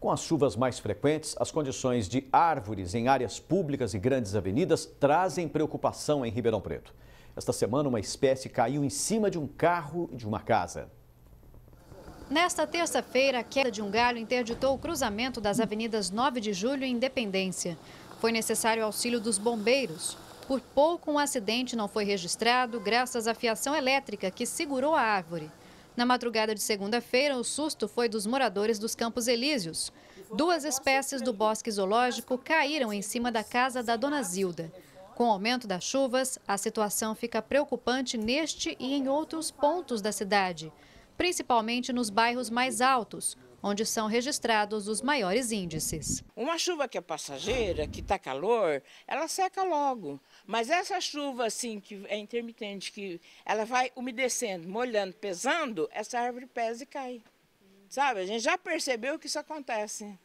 Com as chuvas mais frequentes, as condições de árvores em áreas públicas e grandes avenidas trazem preocupação em Ribeirão Preto. Esta semana, uma espécie caiu em cima de um carro e de uma casa. Nesta terça-feira, a queda de um galho interditou o cruzamento das avenidas 9 de Julho e Independência. Foi necessário o auxílio dos bombeiros. Por pouco, um acidente não foi registrado graças à fiação elétrica que segurou a árvore. Na madrugada de segunda-feira, o susto foi dos moradores dos Campos Elíseos. 2 espécies do bosque zoológico caíram em cima da casa da dona Zilda. Com o aumento das chuvas, a situação fica preocupante neste e em outros pontos da cidade, principalmente nos bairros mais altos, onde são registrados os maiores índices. Uma chuva que é passageira, que está calor, ela seca logo. Mas essa chuva assim, que é intermitente, que ela vai umedecendo, molhando, pesando, essa árvore pesa e cai. Sabe, a gente já percebeu que isso acontece.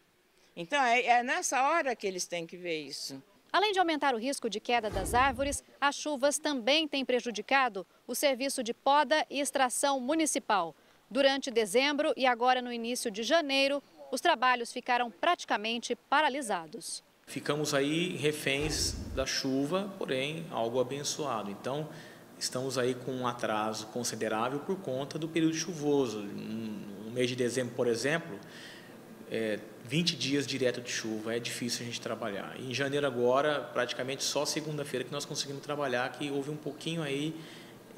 Então é nessa hora que eles têm que ver isso. Além de aumentar o risco de queda das árvores, as chuvas também têm prejudicado o serviço de poda e extração municipal. Durante dezembro e agora no início de janeiro, os trabalhos ficaram praticamente paralisados. Ficamos aí reféns da chuva, porém algo abençoado. Então, estamos aí com um atraso considerável por conta do período chuvoso. No mês de dezembro, por exemplo, 20 dias direto de chuva, é difícil a gente trabalhar. E em janeiro agora, praticamente só segunda-feira que nós conseguimos trabalhar, que houve um pouquinho aí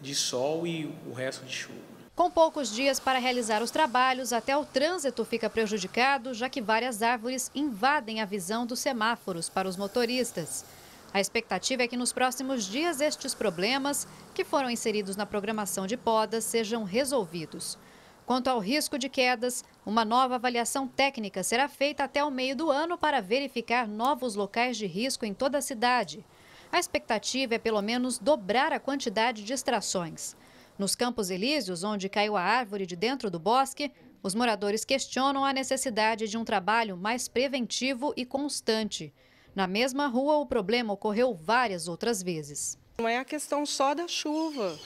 de sol e o resto de chuva. Com poucos dias para realizar os trabalhos, até o trânsito fica prejudicado, já que várias árvores invadem a visão dos semáforos para os motoristas. A expectativa é que nos próximos dias estes problemas, que foram inseridos na programação de podas, sejam resolvidos. Quanto ao risco de quedas, uma nova avaliação técnica será feita até o meio do ano para verificar novos locais de risco em toda a cidade. A expectativa é pelo menos dobrar a quantidade de extrações. Nos Campos Elíseos, onde caiu a árvore de dentro do bosque, os moradores questionam a necessidade de um trabalho mais preventivo e constante. Na mesma rua, o problema ocorreu várias outras vezes. Não é a questão só da chuva.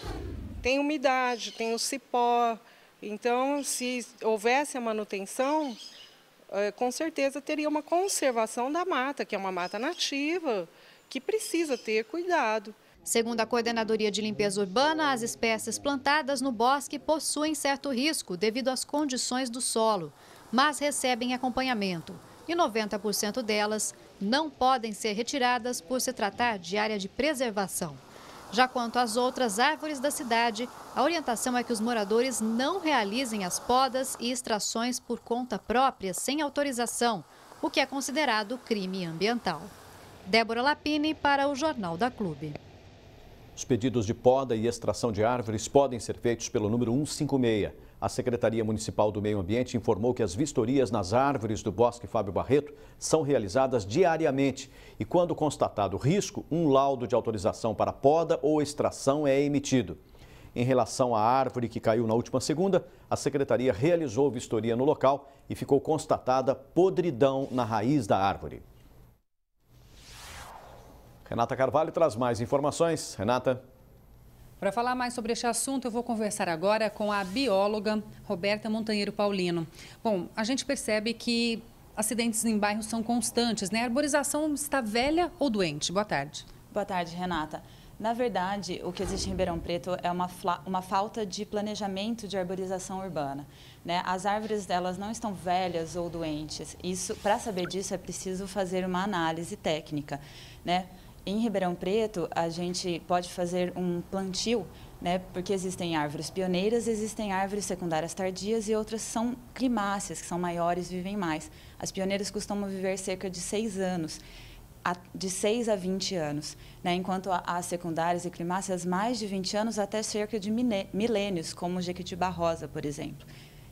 Tem umidade, tem o cipó. Então, se houvesse a manutenção, com certeza teria uma conservação da mata, que é uma mata nativa, que precisa ter cuidado. Segundo a Coordenadoria de Limpeza Urbana, as espécies plantadas no bosque possuem certo risco devido às condições do solo, mas recebem acompanhamento. E 90% delas não podem ser retiradas por se tratar de área de preservação. Já quanto às outras árvores da cidade, a orientação é que os moradores não realizem as podas e extrações por conta própria sem autorização, o que é considerado crime ambiental. Débora Lapini para o Jornal da Clube. Os pedidos de poda e extração de árvores podem ser feitos pelo número 156. A Secretaria Municipal do Meio Ambiente informou que as vistorias nas árvores do Bosque Fábio Barreto são realizadas diariamente e, quando constatado risco, um laudo de autorização para poda ou extração é emitido. Em relação à árvore que caiu na última segunda, a Secretaria realizou vistoria no local e ficou constatada podridão na raiz da árvore. Renata Carvalho traz mais informações. Renata. Para falar mais sobre este assunto, eu vou conversar agora com a bióloga Roberta Montanheiro Paulino. Bom, a gente percebe que acidentes em bairros são constantes, né? A arborização está velha ou doente? Boa tarde. Boa tarde, Renata. Na verdade, o que existe em Ribeirão Preto é uma falta de planejamento de arborização urbana, né? As árvores delas não estão velhas ou doentes. Para saber disso, é preciso fazer uma análise técnica, né? Em Ribeirão Preto, a gente pode fazer um plantio, né, porque existem árvores pioneiras, existem árvores secundárias tardias e outras são climáceas, que são maiores e vivem mais. As pioneiras costumam viver cerca de 6 anos, de 6 a 20 anos, né, enquanto as secundárias e climáceas mais de 20 anos até cerca de milênios, como o Jequitibá rosa, por exemplo,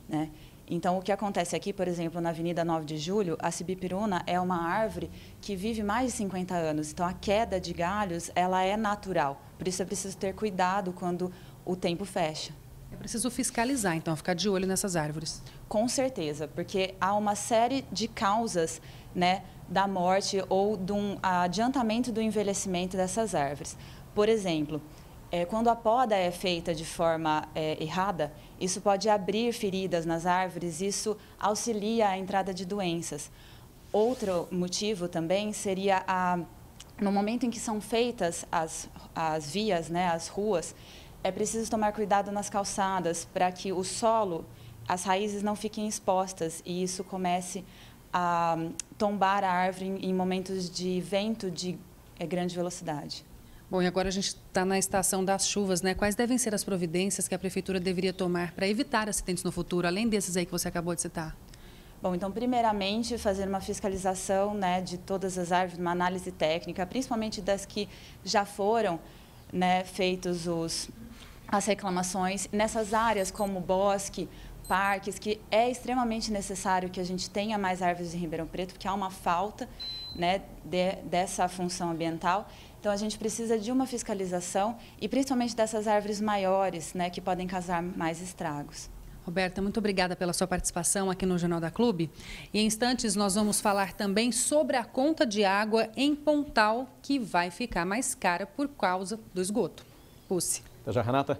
né? Então, o que acontece aqui, por exemplo, na Avenida 9 de Julho, a sibipiruna é uma árvore que vive mais de 50 anos. Então, a queda de galhos, ela é natural. Por isso, é preciso ter cuidado quando o tempo fecha. É preciso fiscalizar, então, ficar de olho nessas árvores. Com certeza, porque há uma série de causas, né, da morte ou de um adiantamento do envelhecimento dessas árvores. Por exemplo, Quando a poda é feita de forma errada, isso pode abrir feridas nas árvores, isso auxilia a entrada de doenças. Outro motivo também seria no momento em que são feitas as vias, né, as ruas, é preciso tomar cuidado nas calçadas para que o solo, as raízes não fiquem expostas e isso comece a tombar a árvore em momentos de vento de grande velocidade. Bom, e agora a gente está na estação das chuvas, né? Quais devem ser as providências que a Prefeitura deveria tomar para evitar acidentes no futuro, além desses aí que você acabou de citar? Bom, então, primeiramente, fazer uma fiscalização, né, de todas as árvores, uma análise técnica, principalmente das que já foram, né, feitos as reclamações. Nessas áreas como bosque, parques, que é extremamente necessário que a gente tenha mais árvores em Ribeirão Preto, porque há uma falta, né, dessa função ambiental. Então, a gente precisa de uma fiscalização e principalmente dessas árvores maiores, né, que podem causar mais estragos. Roberta, muito obrigada pela sua participação aqui no Jornal da Clube. E em instantes nós vamos falar também sobre a conta de água em Pontal, que vai ficar mais cara por causa do esgoto. Pusse. Até já, Renata.